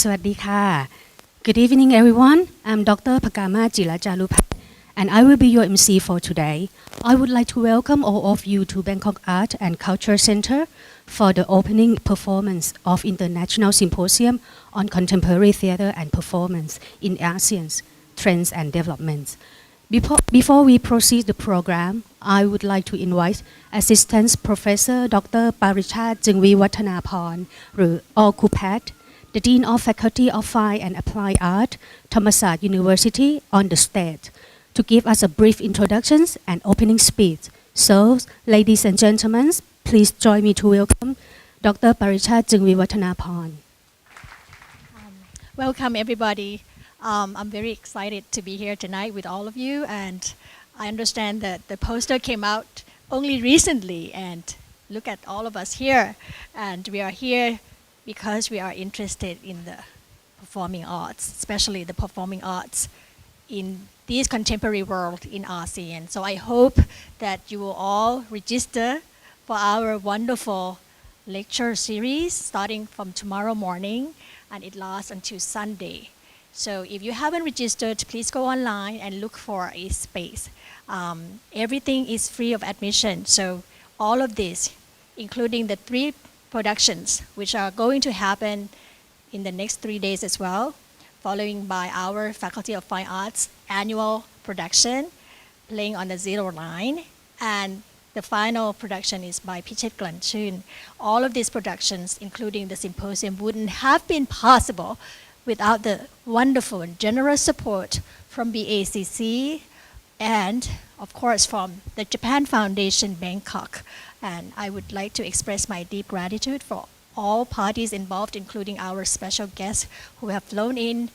สวัสดีค่ะ Good evening everyone. I'm Dr. Phakama Jilajalupat and I will be your MC for today. I would like to welcome all of you to Bangkok Art and Culture Center for the opening performance of International Symposium on Contemporary Theatre and Performance in ASEAN's Trends and Developments. Before we proceed the program, I would like to invite Assistant Professor Dr. Parichat Jingviwattanaporn หรือ Okupat, the Dean of Faculty of Fine and Applied Art, Thammasat University, on the stage to give us a brief introduction and opening speech. So, ladies and gentlemen, please join me to welcome Dr. Parichat Jingviwattanaporn. Welcome everybody. I'm very excited to be here tonight with all of you, and I understand that the poster came out only recently, and look at all of us here, and we are here because we are interested in the performing arts, especially the performing arts in this contemporary world in ASEAN. So I hope that you will all register for our wonderful lecture series starting from tomorrow morning, and it lasts until Sunday. So if you haven't registered, please go online and look for a space. Everything is free of admission, so all of this, including the 3 productions, which are going to happen in the next 3 days as well, following by our Faculty of Fine Arts annual production, playing on the Zero Line, and the final production is by Pichet Glanchun. All of these productions, including the symposium, wouldn't have been possible without the wonderful and generous support from BACC and, of course, from the Japan Foundation Bangkok. And I would like to express my deep gratitude for all parties involved, including our special guests who have flown in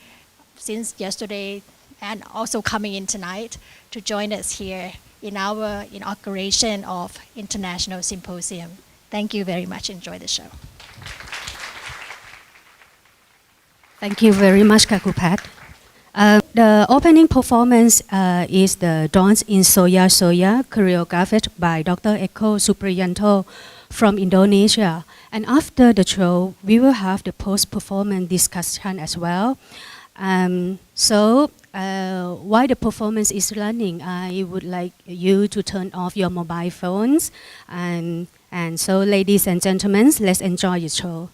since yesterday and also coming in tonight to join us here in our inauguration of International Symposium. Thank you very much. Enjoy the show. Thank you very much, Kakupat. The opening performance is the Daunt in SoyaSoya, choreographed by Dr. Eko Supriyanto from Indonesia. And after the show, we will have the post-performance discussion as well. While the performance is running, I would like you to turn off your mobile phones. And so, ladies and gentlemen, let's enjoy the show.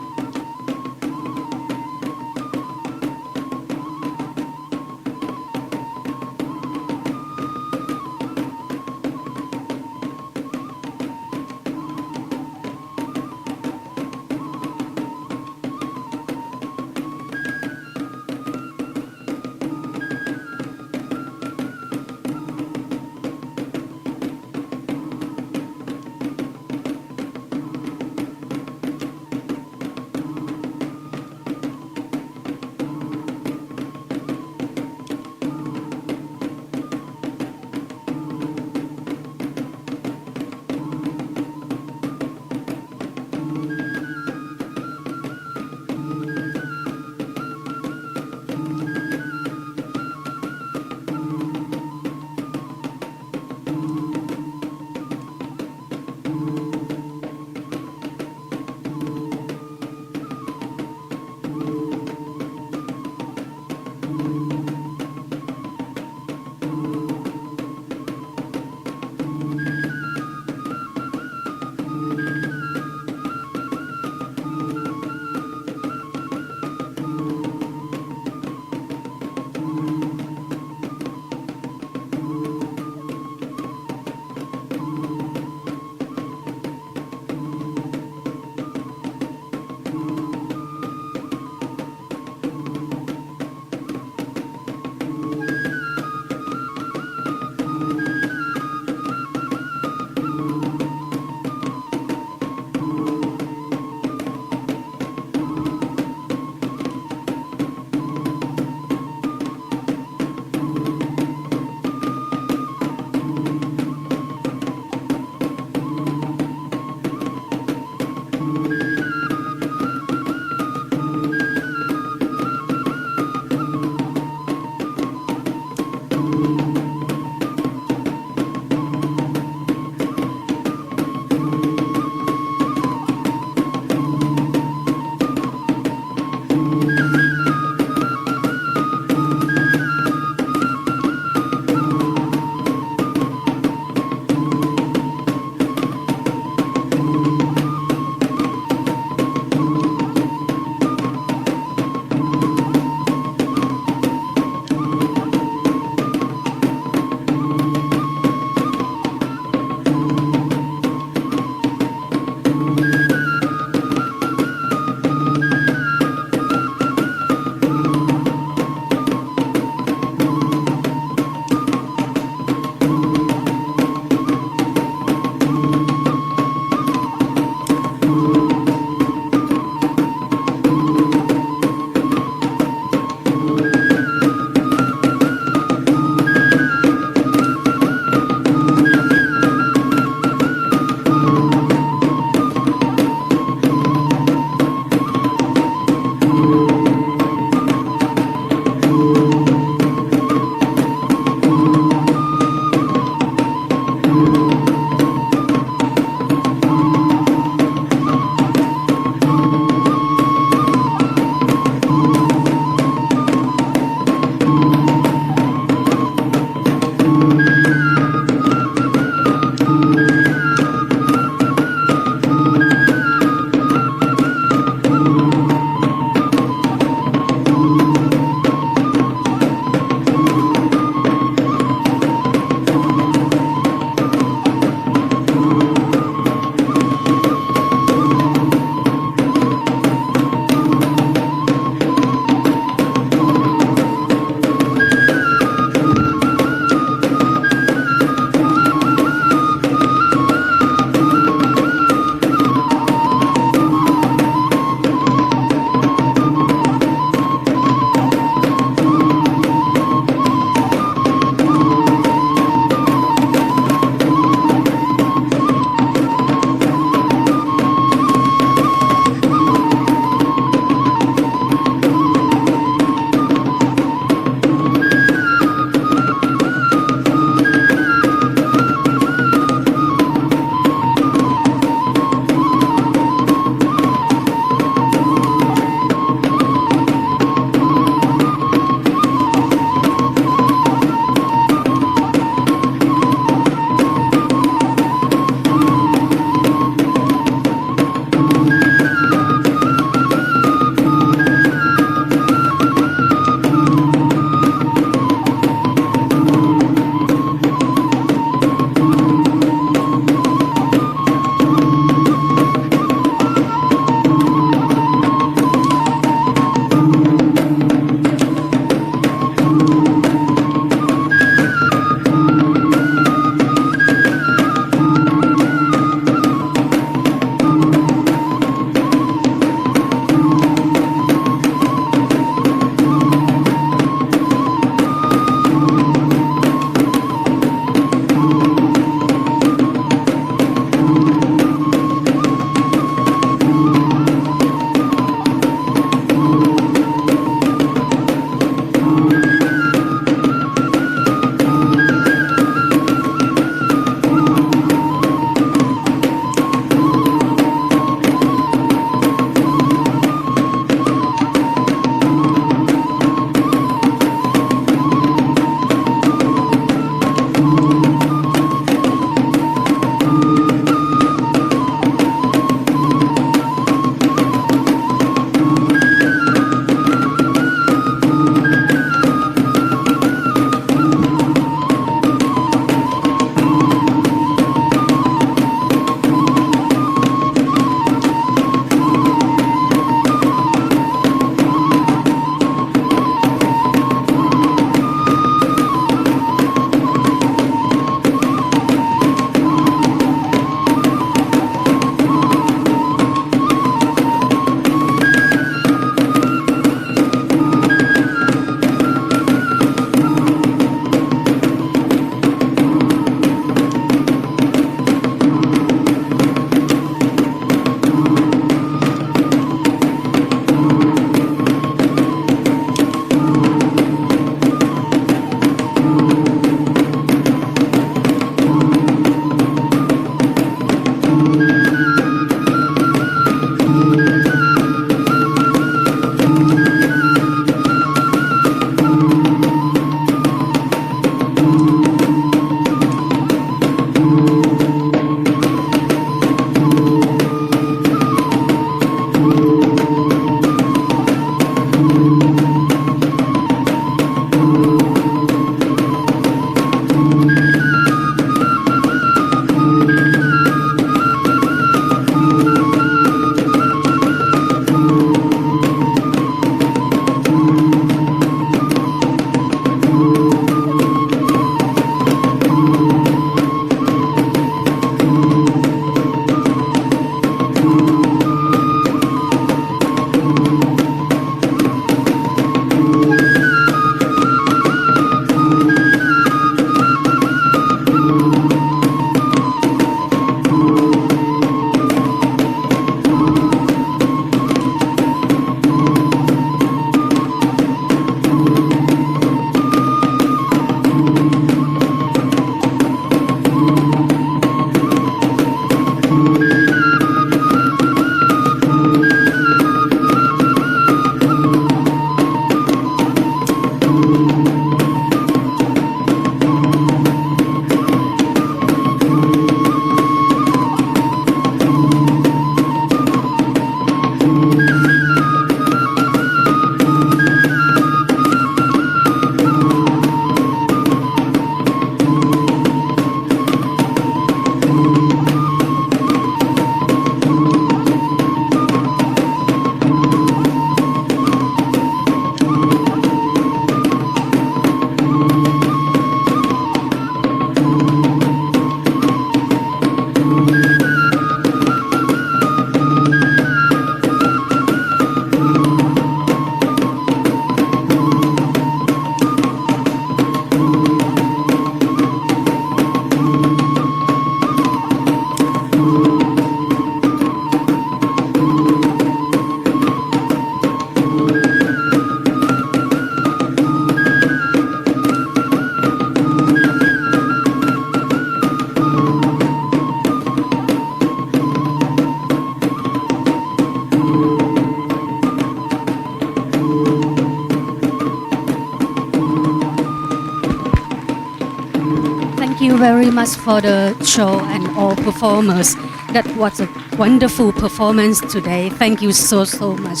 very much for the show and all performers. That was a wonderful performance today. Thank you so, so much.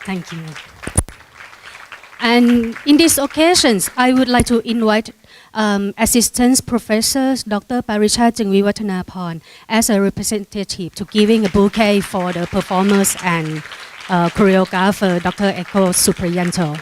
Thank you. And in these occasions, I would like to invite Assistant Professor Dr. Parisha Jingviwattanaporn as a representative to giving a bouquet for the performers and choreographer Dr. Eko Supriyanto.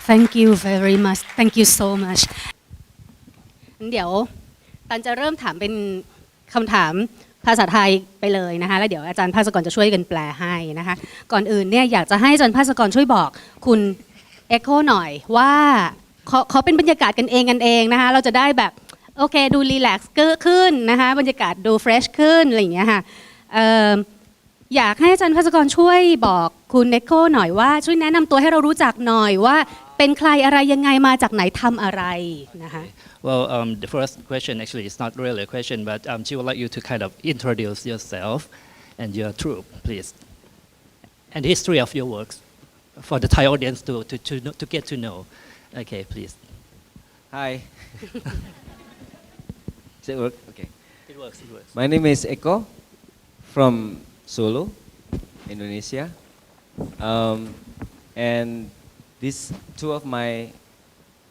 Thank you very much. Thank you so much. เดี๋ยวตันจะเริ่มถามเป็นคำถามภาษาไทยไปเลยนะคะแล้วเดี๋ยวอาจารย์ภาสกรจะช่วยกันแปลให้นะคะก่อนอื่นเนี่ยอยากจะให้อาจารย์ภาสกรช่วยบอกคุณเอ็กโคหน่อยว่าขอเป็นบรรยากาศกันเองนะคะเราจะได้แบบโอเคดูรีแลกซ์ขึ้นนะคะบรรยากาศดูเฟรชขึ้นอะไรอย่างเงี้ยค่ะอยากให้อาจารย์ภาสกรช่วยบอกคุณเอ็กโคหน่อยว่าช่วยแนะนำตัวให้เรารู้จักหน่อยว่าเป็นใครอะไรยังไงมาจากไหนทำอะไรนะคะ Well, the first question actually is not really a question, but she would like you to kind of introduce yourself and your troupe, please, and the history of your works for the Thai audience to get to know. Okay, please. Hi. Does it work? Okay. It works. It works. My name is Eko from Solo, Indonesia. And these two of my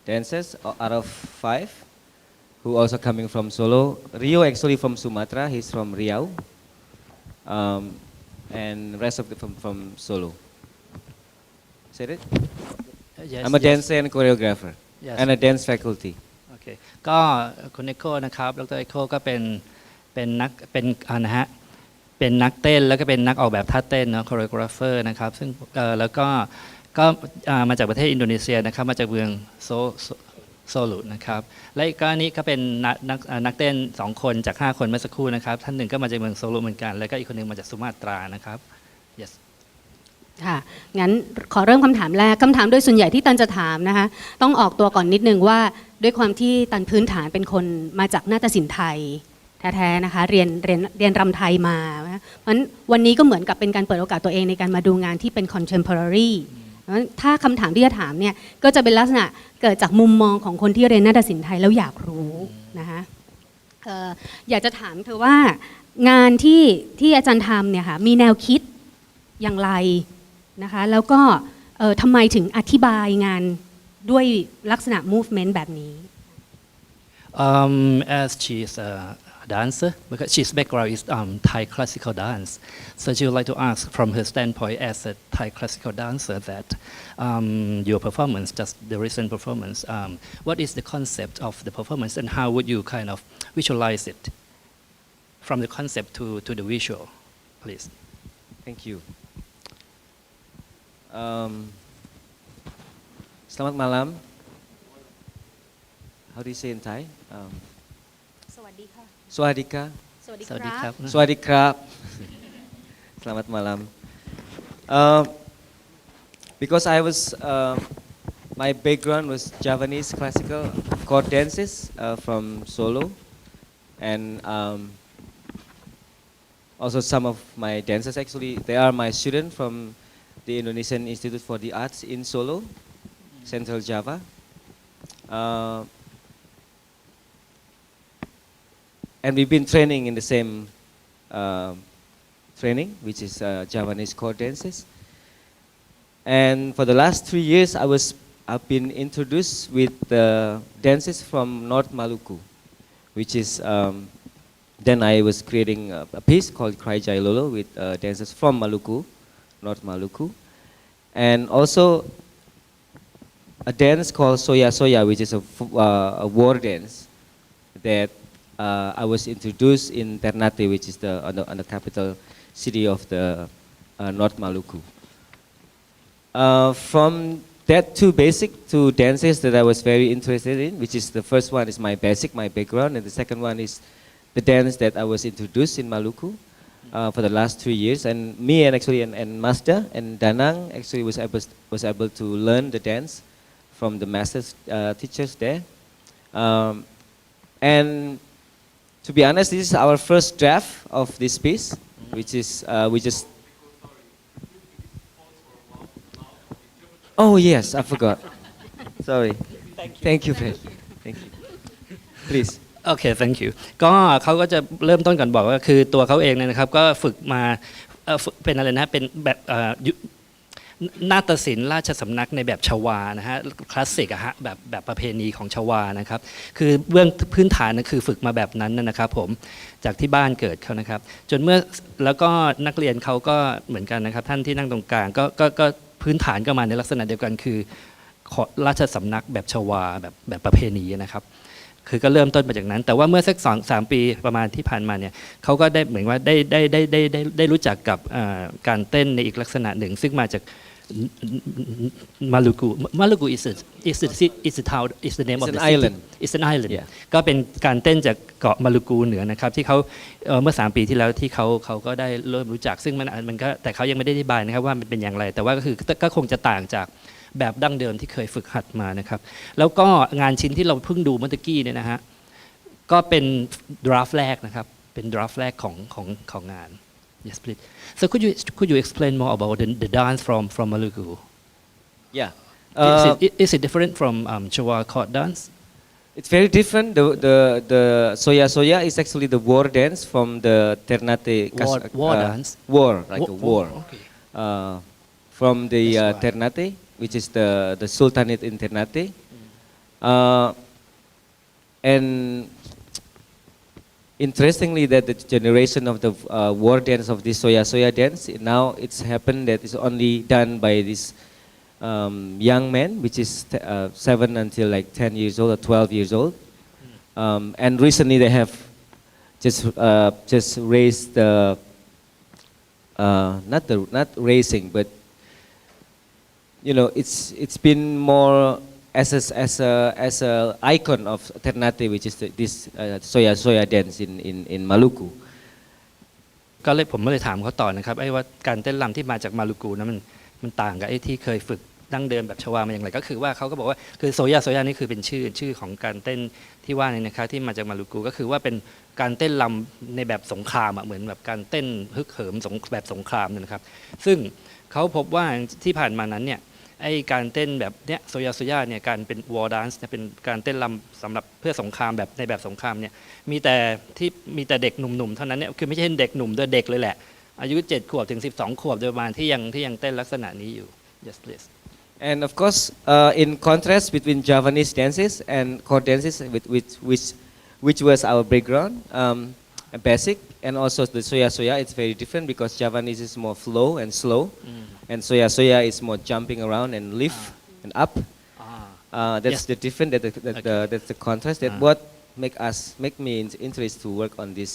dancers out of 5 who also coming from Solo. Rio actually from Sumatra, he's from Riau. And rest of them from Solo. Said it? Yes. I'm a dancer and choreographer Yes. and a dance faculty. โอเคก็คุณเอ็กโคนะครับดรเอ็กโคก็เป็นนักนะฮะเป็นนักเต้นแล้วก็เป็นนักออกแบบท่าเต้นนะ choreographer นะครับซึ่งแล้วก็มาจากประเทศอินโดนีเซียนะครับมาจากเมืองโซลุนะครับและอีกนี่ก็เป็นนักเต้น2คนจาก5คนเมื่อสักครู่นะครับท่านหนึ่งก็มาจากเมืองโซลุเหมือนกันแล้วก็อีกคนหนึ่งมาจากสุมาตรานะครับ yes ค่ะงั้นขอเริ่มคำถามแรกคำถามโดยส่วนใหญ่ที่ตันจะถามนะคะต้องออกตัวก่อนนิดนึงว่าด้วยความที่ตันพื้นฐานเป็นคนมาจากนาฏศิลป์ไทยแท้ๆนะคะเรียนรำไทยมาเพราะฉะนั้นวันนี้ก็เหมือนกับเป็นการเปิดโอกาสตัวเองในการมาดูงานที่เป็น contemporary ถ้าคำถามที่จะถามเนี่ยก็จะเป็นลักษณะเกิดจากมุมมองของคนที่เรียนนาฏศิลป์ไทยแล้วอยากรู้นะคะอยากจะถามเธอว่างานที่อาจารย์ทำเนี่ยค่ะมีแนวคิดอย่างไรนะคะแล้วก็ทำไมถึงอธิบายงานด้วยลักษณะ movement แบบนี้ as she is a dancer because she's background is Thai classical dance so she would like to ask from her standpoint as a Thai classical dancer that your performance just the recent performance what is the concept of the performance and how would you kind of visualize it from the concept to the visual please Thank you. Selamat malam. How do you say in Thai? สวัสดีค่ะ Swadika. สวัสดี สวัสดีครับ Swadikap. Selamat malam. Because I was, my background was Javanese classical court dances from Solo, and also some of my dancers actually they are my students from the Indonesian Institute for the Arts in Solo, Central Java. And we've been training in the same training, which is Javanese court dances. And for the last 3 years, I've been introduced with the dances from North Maluku, which is then I was creating a piece called Cry Jai Lolo with dancers from Maluku, North Maluku, and also a dance called SoyaSoya, which is a war dance that I was introduced in Ternate, which is on the capital city of the North Maluku. From that two basic two dances that I was very interested in, which is the first one is my background, and the second one is the dance that I was introduced in Maluku for the last 3 years. And me and actually and Mazda and Danang actually was able to learn the dance from the masters teachers there. And to be honest, this is our first draft of this piece, which is we just. Oh yes, I forgot. Sorry. Thank you, Fred. Thank you. Please. โอเค thank you ก็เขาก็จะเริ่มต้นก่อนบอกว่าคือตัวเขาเองเนี่ยนะครับก็ฝึกมาฝึกเป็นอะไรนะเป็นแบบนาฏศิลป์ราชสำนักในแบบชวานะฮะคลาสสิกอะฮะแบบประเพณีของชวานะครับคือเบื้องพื้นฐานนั่นคือฝึกมาแบบนั้นนะครับผมจากที่บ้านเกิดเขานะครับจนเมื่อแล้วก็นักเรียนเขาก็เหมือนกันนะครับท่านที่นั่งตรงกลางก็พื้นฐานก็มาในลักษณะเดียวกันคือราชสำนักแบบชวาแบบประเพณีนะครับคือก็เริ่มต้นมาจากนั้นแต่ว่าเมื่อสัก2-3 ปีประมาณที่ผ่านมาเนี่ยเขาก็ได้เหมือนว่าได้รู้จักกับการเต้นในอีกลักษณะหนึ่งซึ่งมาจากMaluku is the name of the island. It's an island ก็เป็นการเต้นจากเกาะมาลูกูเหนือนะครับที่เขาเมื่อ3 ปีที่แล้วที่เขาก็ได้เริ่มรู้จักซึ่งมันก็แต่เขายังไม่ได้อธิบายนะครับว่ามันเป็นอย่างไรแต่ว่าก็คงจะต่างจากแบบดั้งเดิมที่เคยฝึกหัดมานะครับแล้วก็งานชิ้นที่เราเพิ่งดูเมื่อกี้เนี่ยนะฮะก็เป็นดราฟต์แรกนะครับเป็นดราฟต์แรกของงาน Yes please so could you explain more about the dance from Maluku Yeah is it different from Chawa court dance It's very different. The SoyaSoya is actually the war dance from the Ternate war dance war like a war okay. From the Ternate which is the Sultanate in Ternate and interestingly that the generation of the war dance of this SoyaSoya dance now it's happened that it's only done by this young man which is 7 until like 10 years old or 12 years old and recently they have just raised the not racing but you know it's been more as a icon of Ternate which is this SoyaSoya dance in Maluku ก็เลยผมเลยถามเขาต่อนะครับไอ้ว่าการเต้นรำที่มาจากมาลูกูนั้นมันต่างกับไอ้ที่เคยฝึกดั้งเดิมแบบชวามาอย่างไรก็คือว่าเขาก็บอกว่าคือโซยานี่คือเป็นชื่อของการเต้นที่ว่านี่นะครับที่มาจากมาลูกูก็คือว่าเป็นการเต้นรำในแบบสงครามเหมือนแบบการเต้นฮึกเหิมแบบสงครามนะครับซึ่งเขาพบว่าที่ผ่านมานั้นเนี่ยไอ้การเต้นแบบเนี้ยโซยาเนี่ยการเป็น war dance เนี่ยเป็นการเต้นรำสำหรับเพื่อสงครามแบบในแบบสงครามเนี่ยมีแต่เด็กหนุ่มๆเท่านั้นเนี่ยคือไม่ใช่เด็กหนุ่มด้วยเด็กเลยแหละอายุ7 ขวบถึง12 ขวบโดยประมาณที่ยังเต้นลักษณะนี้อยู่ yes please and of course in contrast between Javanese dances and court dances which was our background basic and also the SoyaSoya it's very different because Javanese is more flow and slow and SoyaSoya is more jumping around and lift and up that's yes. the different that's the contrast that what make me interested to work on this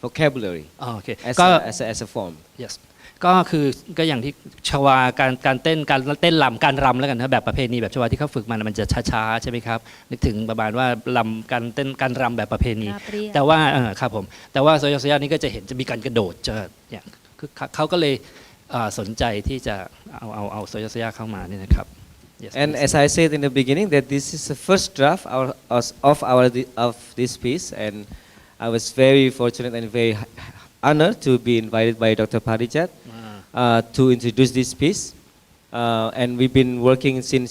vocabulary okay. as a form yes ก็อย่างที่ชวาการเต้นรำการรำแล้วกันนะแบบประเพณีแบบชวาที่เขาฝึกมันจะช้าๆใช่ไหมครับนึกถึงประมาณว่าการเต้นการรำแบบประเพณีแต่ว่าครับผมแต่ว่าโซยานี่ก็จะเห็นจะมีการกระโดดจะเนี่ยคือเขาก็เลยสนใจที่จะเอาโซยาเข้ามานี่นะครับ yes, and as I said in the beginning that this is the first draft of this piece and I was very fortunate and very honored to be invited by Dr. Parijat to introduce this piece and we've been working since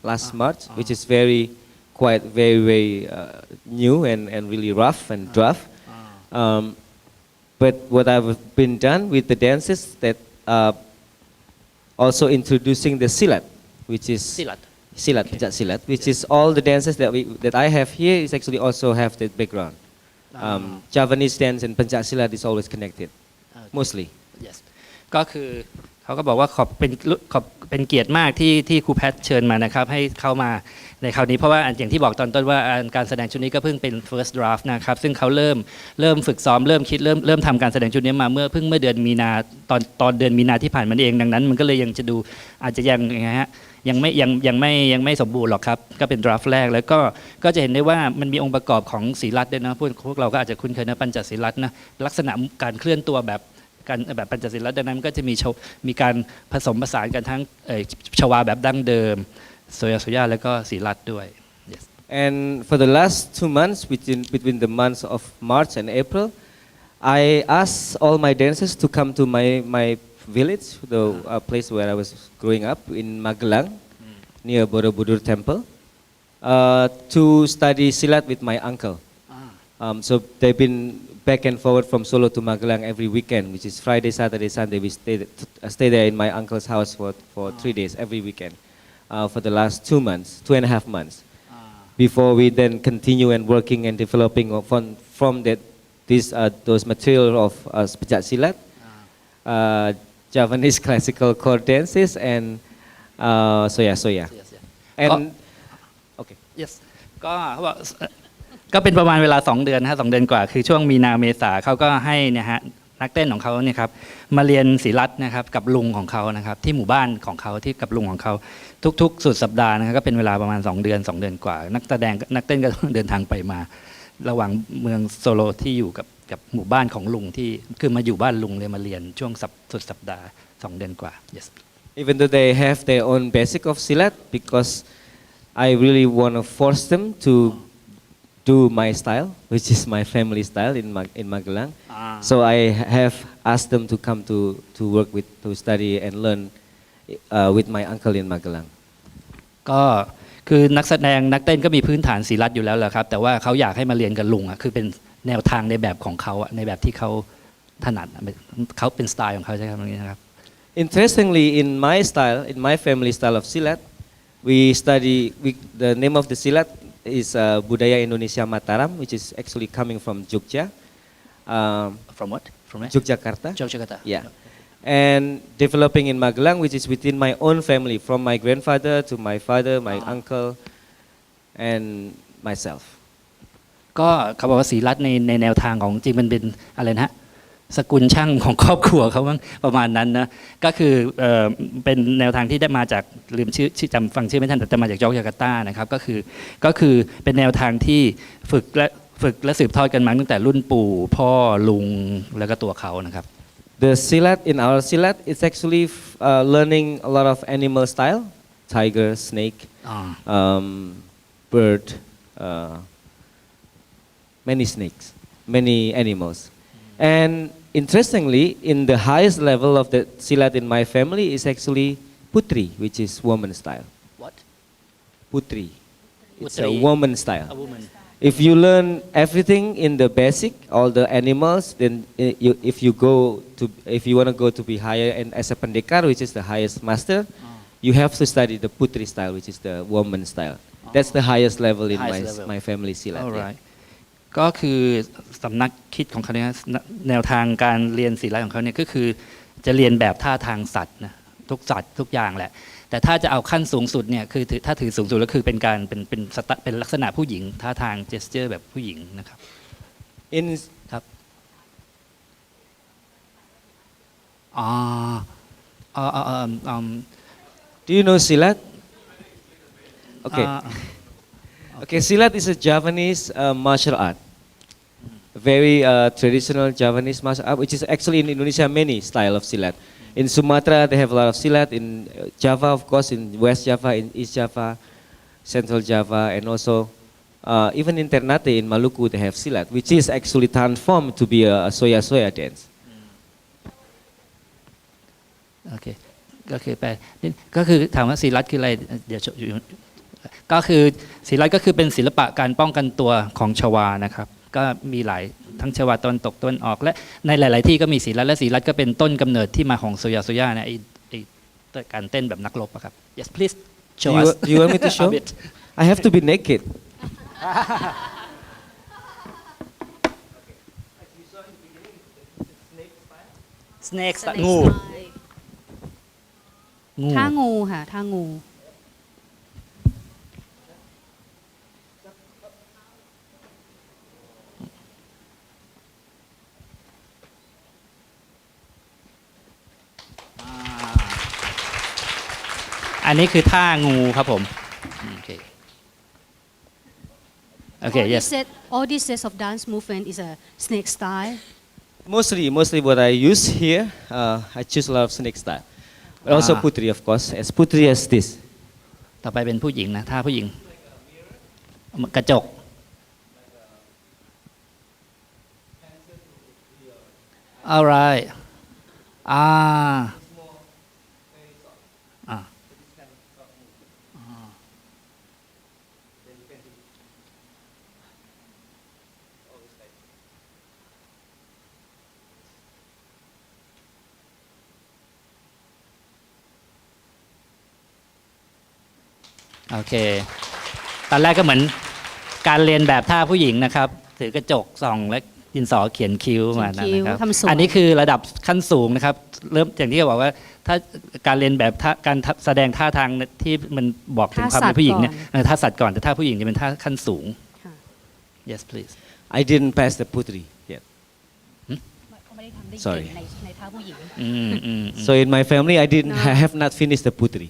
last March which is very new and really rough and rough but what I've been done with the dances that also introducing the silat which is silat okay. Silat which is all the dances that I have here is actually also have the background Javanese dance and Pencak Silat is always connected mostly yes ก็คือเขาก็บอกว่าขอบเป็นเกียรติมากที่ครูแพทเชิญมานะครับให้เข้ามาในคราวนี้เพราะว่าอย่างที่บอกตอนต้นว่าการแสดงชุดนี้ก็เพิ่งเป็น first draft นะครับซึ่งเขาเริ่มฝึกซ้อมเริ่มคิดเริ่มทำการแสดงชุดนี้มาเมื่อเดือนมีนาตอนเดือนมีนาที่ผ่านมาเองดังนั้นมันก็เลยยังจะดูอาจจะยังไงฮะ ยังไม่สมบูรณ์หรอกครับก็เป็นดราฟต์แรกแล้วก็จะเห็นได้ว่ามันมีองค์ประกอบของศิลัดด้วยนะพวกเราก็อาจจะคุ้นเคยนะปัญจศิลัดนะลักษณะการเคลื่อนตัวแบบปัญจศิลัดดังนั้นมันก็จะมีการผสมผสานกันทั้งชวาแบบดั้งเดิมโซยาโซยาแล้วก็ศิลัดด้วย yes. And for the last 2 months, between the months of March and April, I asked all my dancers to come to my village, the place where I was growing up in Magelang, near Borobudur Temple, to study silat with my uncle. So they've been back and forward from Solo to Magelang every weekend, which is Friday, Saturday, Sunday. We stay there in my uncle's house for 3 days every weekend for the last 2 months, 2.5 months, before we then continue and working and developing from those material of pecak silat, Javanese classical chord dances, and SoyaSoya. And okay. yes ก็เป็นประมาณเวลา2 เดือนนะฮะ2 เดือนกว่าคือช่วงมีนาเมษาเขาก็ให้เนี่ยฮะนักเต้นของเขาเนี่ยครับมาเรียนศิลัดนะครับกับลุงของเขานะครับที่หมู่บ้านของเขาที่กับลุงของเขาทุกๆสุดสัปดาห์นะครับก็เป็นเวลาประมาณ2 เดือนกว่านักเต้นก็เดินทางไปมาระหว่างเมืองโซโลที่อยู่กับหมู่บ้านของลุงที่คือมาอยู่บ้านลุงเลยมาเรียนช่วงสุดสัปดาห์2 เดือนกว่า yes. Even though they have their own basic of silat, because I really want to force them to do my style, which is my family style in Magelang. So I have asked them to come to work to study and learn with my uncle in Magelang. ก็คือนักเต้นก็มีพื้นฐานศิลัดอยู่แล้วแหละครับแต่ว่าเขาอยากให้มาเรียนกับลุงอ่ะคือเป็นแนวทางในแบบของเขาในแบบที่เขาถนัดเขาเป็นสไตล์ของเขาใช่ครับตรงนี้นะครับ Interestingly, in my style, in my family style of silat, the name of the silat is Budaya Indonesia Mataram, which is actually coming from Jogja. From what? From where? Yogyakarta. Yogyakarta. Yeah. And developing in Magelang, which is within my own family, from my grandfather to my father, my uncle, and myself. ก็เขาบอกว่าศิลัดในแนวทางของจริงมันเป็นอะไรนะฮะสกุลช่างของครอบครัวเขาบ้างประมาณนั้นนะก็คือเป็นแนวทางที่ได้มาจากลืมชื่อจำฟังชื่อไม่ทันแต่มาจากยอกยาการ์ตานะครับก็คือเป็นแนวทางที่ฝึกและสืบทอดกันมาตั้งแต่รุ่นปู่พ่อลุงแล้วก็ตัวเขานะครับ The silat in our silat is actually learning a lot of animal style, tiger, snake, bird, many snakes, many animals. And interestingly, in the highest level of the silat in my family is actually putri, which is woman style. What? Putri. It's Putri. a woman style. A woman. If you learn everything in the basic, all the animals, then if you want to go to be higher and as a pendekar, which is the highest master, you have to study the putri style, which is the woman style. That's the highest level in my family silat. Alright. ก็คือสำนักคิดของเขาเนี่ยแนวทางการเรียนศิลป์ของเขาเนี่ยก็คือจะเรียนแบบท่าทางสัตว์นะทุกสัตว์ทุกอย่างแหละแต่ถ้าจะเอาขั้นสูงสุดเนี่ยคือถ้าถือสูงสุดก็คือเป็นการเป็นลักษณะผู้หญิงท่าทางเจสเจอร์แบบผู้หญิงนะครับครับ Do you know silat? Okay. Okay, silat is a Javanese martial art. Very traditional Javanese martial art, which is actually in Indonesia many style of silat. In Sumatra they have a lot of silat. In Java, of course, in West Java, in East Java, Central Java, and also even in Ternate in Maluku they have silat, which is actually transformed to be a SoyaSoya dance. โอเคก็คือแปลก็คือถามว่าศิลัดคืออะไรเดี๋ยวก็คือศิลัดก็คือเป็นศิลปะการป้องกันตัวของชวานะครับก็มีหลายทั้งชวาตะวันตกตะวันออกและในหลายๆที่ก็มีศิลัดและศิลัดก็เป็นต้นกำเนิดที่มาของโซยานะไอ้การเต้นแบบนักรบอะครับ Yes please show us Do you want me to show? I have to be naked. Snake งู ท่างูค่ะท่างู อันนี้คือท่างูครับผมโอเค Okay, yes. All these sets of dance movement is a snake style. Mostly what I use here, I choose a lot of snake style. But also putri, of course, as putri as this. ต่อไปเป็นผู้หญิงนะท่าผู้หญิงกระจก Alright โอเคตอนแรกก็เหมือนการเรียนแบบท่าผู้หญิงนะครับถือกระจกส่องและดินสอเขียนคิ้วมานะครับอันนี้คือระดับขั้นสูงนะครับเริ่มอย่างที่เขาบอกว่าถ้าการเรียนแบบการแสดงท่าทางที่มันบอกถึงความเป็นผู้หญิงเนี่ยท่าสัตว์ก่อนแต่ท่าผู้หญิงจะเป็นท่าขั้นสูง Yes please I didn't pass the putri yet. เขาไม่ได้ทำได้ Sorry. เก่งในท่าผู้หญิง So in my family, I have not finished the putri.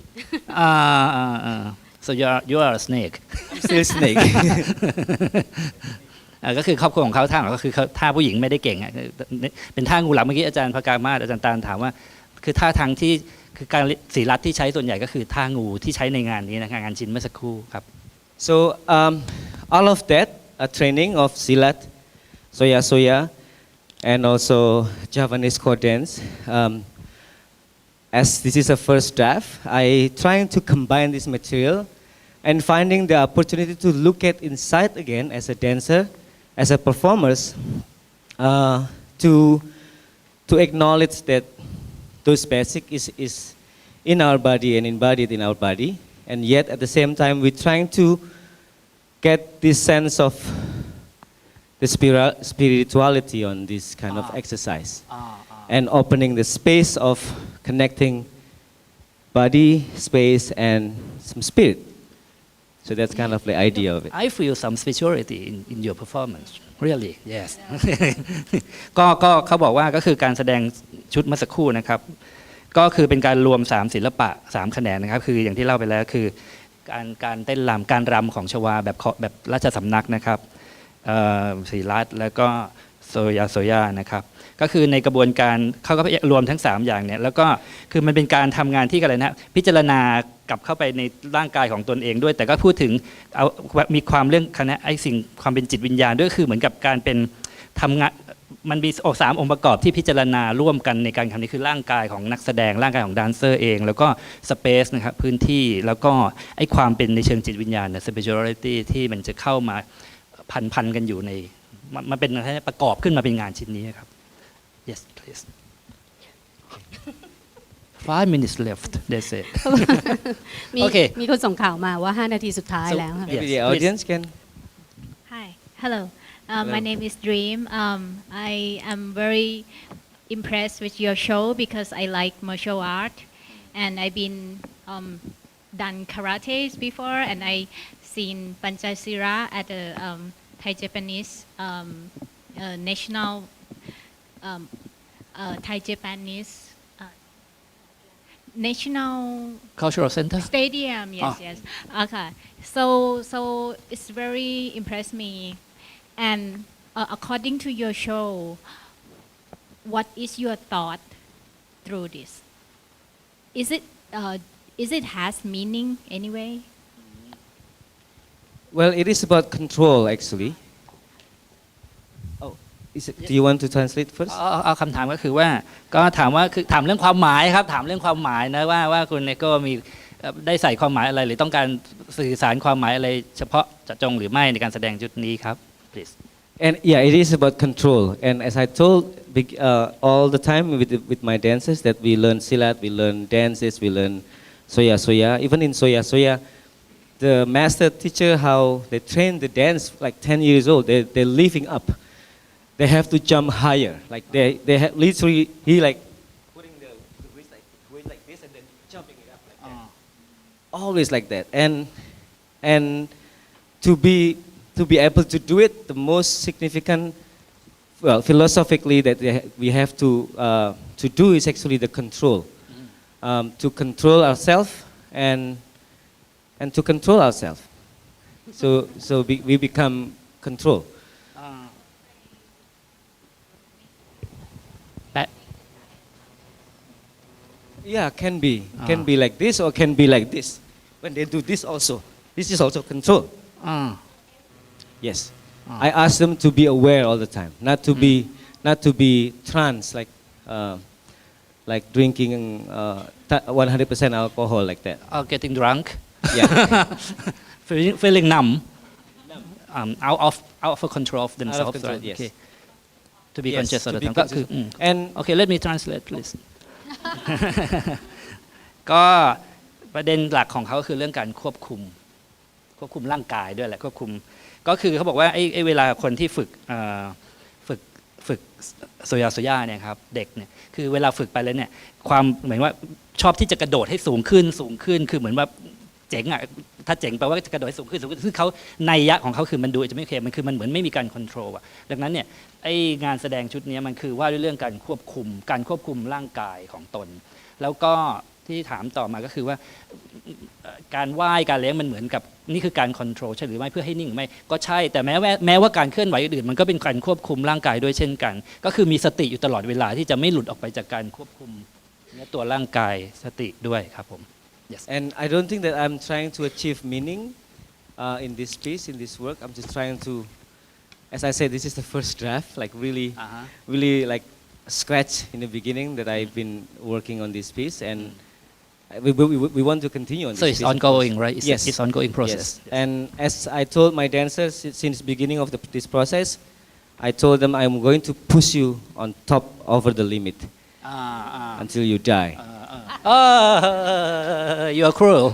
So you are a snake I'm still snake. ก็คือครอบครัวของเขาท่าของเขาคือท่าผู้หญิงไม่ได้เก่งเป็นท่างูหลามเมื่อกี้อาจารย์พกามาศอาจารย์ตาลถามว่าคือท่าทางที่คือการศรีรัตน์ที่ใช้ส่วนใหญ่ก็คือท่างูที่ใช้ในงานนี้นะงานชิ้นเมื่อสักครู่ครับ So all of that, a training of silat, SoyaSoya, and also Javanese core dance. As this is a first draft, I trying to combine this material and finding the opportunity to look at inside again as a dancer, as a performers, to acknowledge that those basic is in our body and embodied in our body, and yet at the same time we're trying to get this sense of the spirituality on this kind of exercise, and opening the space of connecting body, space, and some spirit. So that's kind of the idea of it. I feel some spirituality in your performance really yes ก็เขาบอกว่าก็คือการแสดงชุดเมื่อสักครู่นะครับก็คือเป็นการรวม3ศิลปะ3แขนงนะครับคืออย่างที่เล่าไปแล้วคือการเต้นรำการรำของชวาแบบราชสำนักนะครับศรีรัตน์แล้วก็โซยานะครับก็คือในกระบวนการเขาก็รวมทั้ง3อย่างเนี่ยแล้วก็คือมันเป็นการทำงานที่อะไรนะพิจารณากลับเข้าไปในร่างกายของตนเองด้วยแต่ก็พูดถึงเอามีความเรื่องคณะไอ้สิ่งความเป็นจิตวิญญาณด้วยคือเหมือนกับการเป็นทำงานมันมี3องค์ประกอบที่พิจารณาร่วมกันในการทำนี้คือร่างกายของนักแสดงร่างกายของแดนเซอร์เองแล้วก็สเปซนะครับพื้นที่แล้วก็ไอ้ความเป็นในเชิงจิตวิญญาณ spirituality ที่มันจะเข้ามาพันกันอยู่ในมันเป็นประกอบขึ้นมาเป็นงานชิ้นนี้ครับ Yes please 5 minutes left that's it มีคนส่งข่าวมาว่า5นาทีสุดท้ายแล้วค่ะ Maybe the audience can. Hi, hello. My name is Dream. I am very impressed with your show because I like martial art, and I've been done karate before, and I seen Panchasira at the Thai Japanese national Thai Japanese national cultural center stadium. Yes. Okay. So it's very impressed me. And according to your show, what is your thought through this? Is it has meaning anyway? Well, it is about control actually. Oh, do you want to translate first? เอาคำถามก็คือว่าก็ถามว่าคือถามเรื่องความหมายครับถามเรื่องความหมายนะว่าคุณเนโก้มีได้ใส่ความหมายอะไรหรือต้องการสื่อสารความหมายอะไรเฉพาะเจาะจงหรือไม่ในการแสดงชุดนี้ครับ please And yeah, it is about control. And as I told all the time with my dancers that we learn silat, we learn dances, we learn SoyaSoya. Even in SoyaSoya, the master teacher how they train the dance like 10 years old. They're living up. They have to jump higher. Like they have literally he like putting the wrist like going like this and then jumping it up like that. Always like that. And to be able to do it, the most significant, well, philosophically that we have to do is actually the control. To control ourselves and to control ourselves. So we become control. แปะ Yeah, can be like this or can be like this. When they do this also, this is also control. อ่า Yes, I ask them to be aware all the time, not to be trance like drinking 100% alcohol like that. getting drunk Yeah, feeling numb out of control of themselves control, right? yes. Okay. To be Yes, conscious all to the be time ก็คือ conscious. And Okay, let me translate please ก็ประเด็นหลักของเขาคือเรื่องการควบคุมร่างกายด้วยแหละควบคุมก็คือเขาบอกว่าไอ้เวลาคนที่ฝึกโซยาเนี่ยครับเด็กเนี่ยคือเวลาฝึกไปแล้วเนี่ยความเหมือนว่าชอบที่จะกระโดดให้สูงขึ้นคือเหมือนว่าเจ๋งอ่ะถ้าเจ๋งแปลว่าจะกระโดดให้สูงขึ้นซึ่งเขานัยยะของเขาคือมันดูจะไม่โอเคมันคือมันเหมือนไม่มีการควบคุมอ่ะดังนั้นเนี่ยไอ้งานแสดงชุดนี้มันคือว่าด้วยเรื่องการควบคุมร่างกายของตนแล้วก็ที่ถามต่อมาก็คือว่าการว่ายการเลี้ยงมันเหมือนกับนี่คือการควบคุมใช่หรือไม่เพื่อให้นิ่งหรือไม่ก็ใช่แต่แม้ว่าการเคลื่อนไหวอื่นมันก็เป็นการควบคุมร่างกายด้วยเช่นกันก็คือมีสติอยู่ตลอดเวลาที่จะไม่หลุดออกไปจากการควบคุมตัวร่างกายสติด้วยครับผม Yes. And I don't think that I'm trying to achieve meaning in this piece, in this work. I'm just trying to, as I said, this is the first draft, like really like scratch in the beginning that I've been working on this piece, and we want to continue on So this it's piece, of ongoing, course. right? Yes. It's ongoing process. Yes. And as I told my dancers since the beginning of this process, I told them I'm going to push you on top over the limit until you die. You are cruel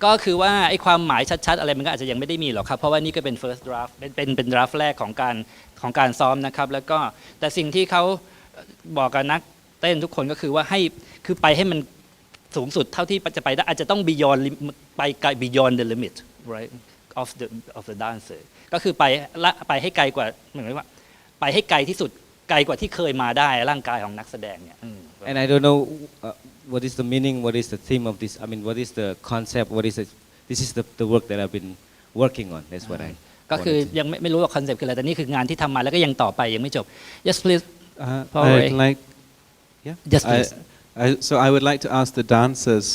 ก็คือว่าไอ้ความหมายชัดๆอะไรมันก็อาจจะยังไม่ได้มีหรอกครับเพราะว่านี่ก็เป็น first draft เป็น draft แรกของการซ้อมนะครับแล้วก็แต่สิ่งที่เขาบอกกับนักเต้นทุกคนก็คือว่าคือไปให้มันสูงสุดเท่าที่จะไปได้อาจจะต้อง beyond the limit right of the dancer ก็คือไปให้ไกลกว่าเหมือนว่าไปให้ไกลที่สุดไกลกว่าที่เคยมาได้ร่างกายของนักแสดงเนี่ย And I don't know what is the meaning, what is the theme of this. I mean, what is the concept? This is the work that I've been working on. That's what I. ก็คือยังไม่รู้ว่าคอนเซ็ปต์คืออะไรแต่นี่คืองานที่ทำมาแล้วก็ยังต่อไปยังไม่จบ Yes please I'd like, yeah. Yes, please. So I would like to ask the dancers,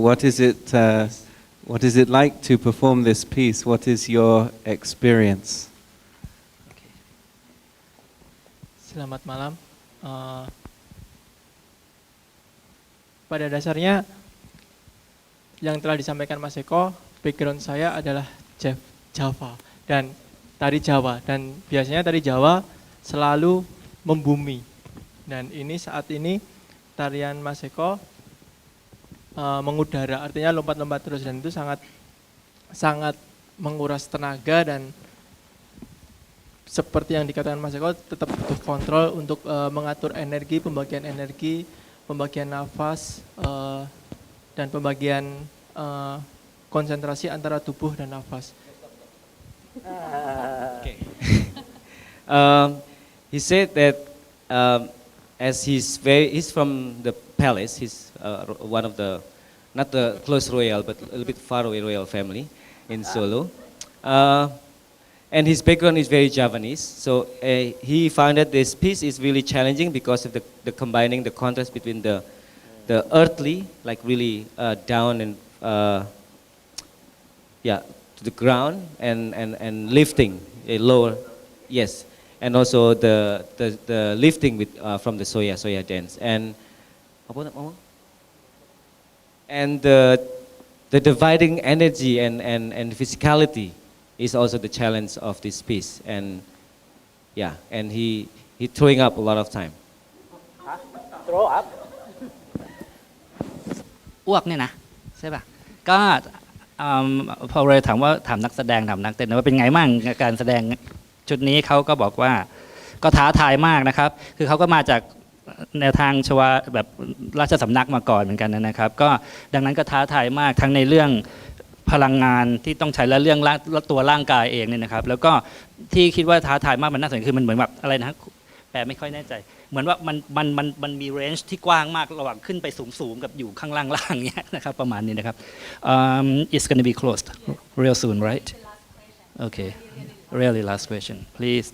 what is it like to perform this piece? What is your experience? Selamat malam. Pada dasarnya yang telah disampaikan Mas Eko, background saya adalah Java dan tari Jawa, dan biasanya tari Jawa selalu membumi. Dan ini saat ini tarian Mas Eko mengudara, artinya lompat-lompat terus, dan itu sangat menguras tenaga, dan seperti yang dikatakan Mas Eko tetap butuh kontrol untuk mengatur energi, pembagian nafas, dan pembagian konsentrasi antara tubuh dan nafas. Okay. He said that as he's from the palace, he's one of the, not the close royal, but a little bit far away royal family in Solo. And his background is very Javanese, so he found that this piece is really challenging because of the combining the contrast between the earthly, like really down and to the ground, and lifting lower, yes, and also the lifting with from the soya dance, and the dividing energy and physicality is also the challenge of this piece, and he throwing up a lot of time. Throw up อ้วกเนี่ยนะใช่ป่ะก็พอเลยถามนักแสดงถามนักเต้นว่าเป็นไงบ้างการแสดงชุดนี้เขาก็บอกว่าก็ท้าทายมากนะครับคือเขาก็มาจากแนวทางชวาแบบราชสำนักมาก่อนเหมือนกันนะครับก็ดังนั้นก็ท้าทายมากทั้งในเรื่องพลังงานที่ต้องใช้และเรื่องตัวร่างกายเองเนี่ยนะครับแล้วก็ที่คิดว่าท้าทายมากมันน่าสนใจคือมันเหมือนแบบอะไรนะแปลไม่ค่อยแน่ใจ เหมือนว่ามันมีเรนจ์ที่กว้างมากระหว่างขึ้นไปสูงกับอยู่ข้างล่างๆเนี้ยนะครับประมาณนี้นะครับ it's gonna be closed real soon right okay really last question please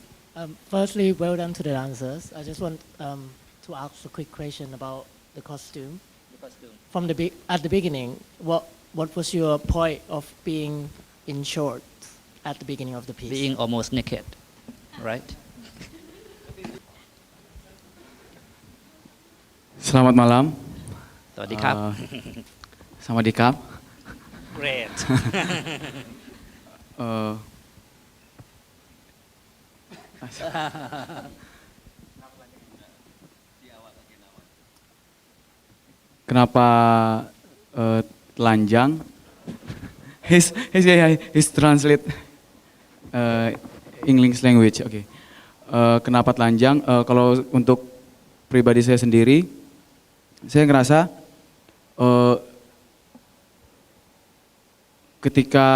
Firstly, well done to the dancers. I just want to ask a quick question about the costume. From at the beginning, what was your point of being in shorts at the beginning of the piece? being almost naked right Selamat malam. สวัสดีครับ Sawadikap. great Kenapa telanjang? His translate English language. Oke. Kenapa telanjang? Kalau untuk pribadi saya sendiri, saya ngerasa ketika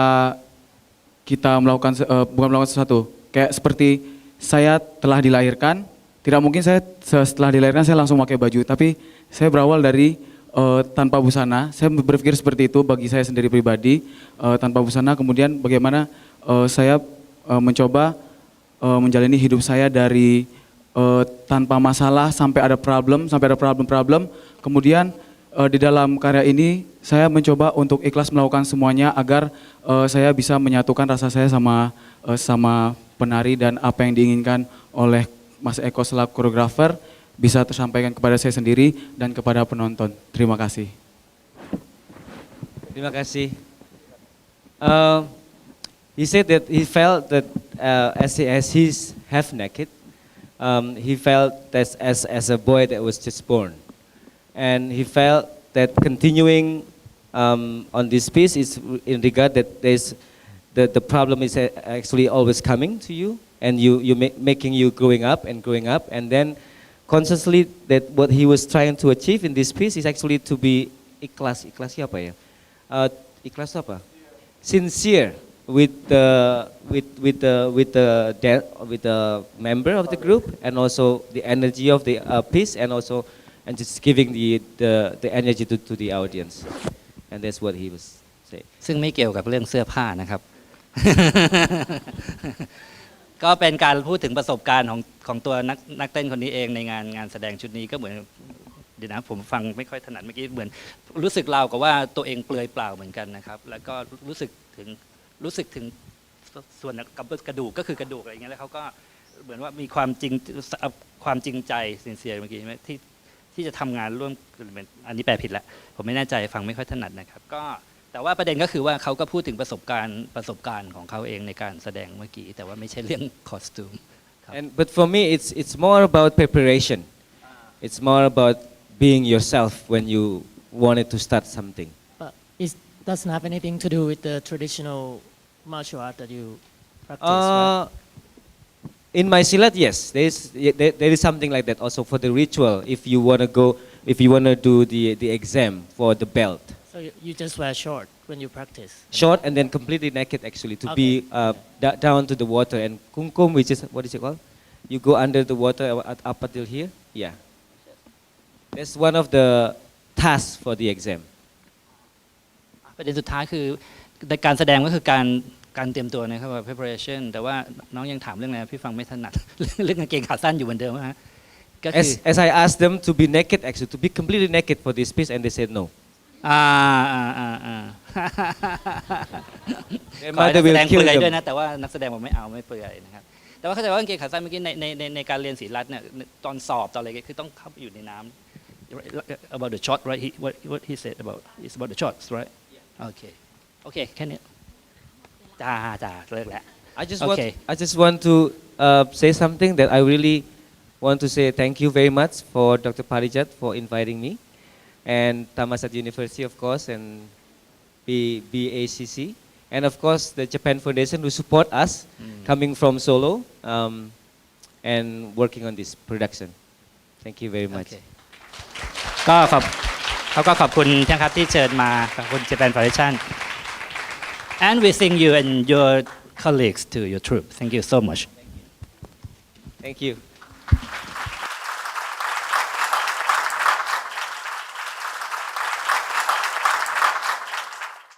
kita bukan melakukan sesuatu, kayak seperti saya telah dilahirkan, tidak mungkin saya setelah dilahirkan saya langsung pakai baju, tapi saya berawal dari tanpa busana. Saya berpikir seperti itu bagi saya sendiri pribadi, tanpa busana. Kemudian bagaimana saya mencoba menjalani hidup saya dari tanpa masalah sampai ada problem. Kemudian di dalam karya ini saya mencoba untuk ikhlas melakukan semuanya agar saya bisa menyatukan rasa saya sama penari, dan apa yang diinginkan oleh Mas Eko selaku koreografer bisa tersampaikan kepada saya sendiri dan kepada penonton. Terima kasih. Terima kasih. He said that he felt that as he's half naked, he felt that as a boy that was just born, and he felt that continuing on this piece is in regard that there's the problem is actually always coming to you, and making you growing up, and then consciously that what he was trying to achieve in this piece is actually to be ikhlas apa ya? Ikhlas apa? Sincere with the member of the group, and also the energy of the piece, and just giving the energy to the audience, and that's what he was saying. ซึ่งไม่เกี่ยวกับเรื่องเสื้อผ้านะครับ ก็เป็นการพูดถึงประสบการณ์ของตัวนักเต้นคนนี้เองในงานแสดงชุดนี้ก็เหมือนเดี๋ยวนะผมฟังไม่ค่อยถนัดเมื่อกี้เหมือนรู้สึกราวกับว่าตัวเองเปลือยเปล่าเหมือนกันนะครับแล้วก็รู้สึกถึงส่วนกระดูกก็คือกระดูกอะไรอย่างเงี้ยแล้วเขาก็เหมือนว่ามีความจริงใจซินเซียร์เมื่อกี้ใช่ไหมที่จะทำงานร่วมอันนี้แปลผิดละผมไม่แน่ใจฟังไม่ค่อยถนัดนะครับก็แต่ว่าประเด็นก็คือว่าเขาก็พูดถึงประสบการณ์ของเขาเองในการแสดงเมื่อกี้แต่ว่าไม่ใช่เรื่องคอสตูม But for me it's more about preparation. It's more about being yourself when you wanted to start something. But it doesn't have anything to do with the traditional martial art that you practice, right? In my silat, yes, there is something like that also for the ritual. If you wanna do the exam for the belt. So you just wear short when you practice? Short and then completely naked actually to be down to the water, and kumkum, which is, what is it called? You go under the water up until here. Yeah. That's one of the tasks for the exam. ประเด็นสุดท้ายคือในการแสดงก็คือการเตรียมตัวนะครับว่า preparation แต่ว่าน้องยังถามเรื่องอะไรพี่ฟังไม่ถนัด เรื่องกางเกงขาสั้นอยู่เหมือนเดิมฮะก็คือ As I asked them to be naked actually, to be completely naked for this piece, and they said no. ขอให้นักแสดงเปลือยด้วยนะแต่ว่านักแสดงบอกไม่เอาไม่เปลือยนะครับแต่ว่าเข้าใจว่ากางเกงขาสั้นเมื่อกี้ในการเรียนศิลป์เนี่ยตอนสอบตอนอะไรคือต้องเข้าไปอยู่ในน้ำ about the shot right what he said about it's about the shots right okay แค่นี้จ้าเลิกแล้ว I just want to say something that I really want to say thank you very much for Dr. Parijat for inviting me, and Thammasat University of course, and BACC, and of course the Japan Foundation who support us coming from Solo and working on this production. Thank you very much. ก็เขาก็ขอบคุณนะครับที่เชิญมาขอบคุณ Japan Foundation and wishing you and your colleagues to your troupe. Thank you so much. Thank you.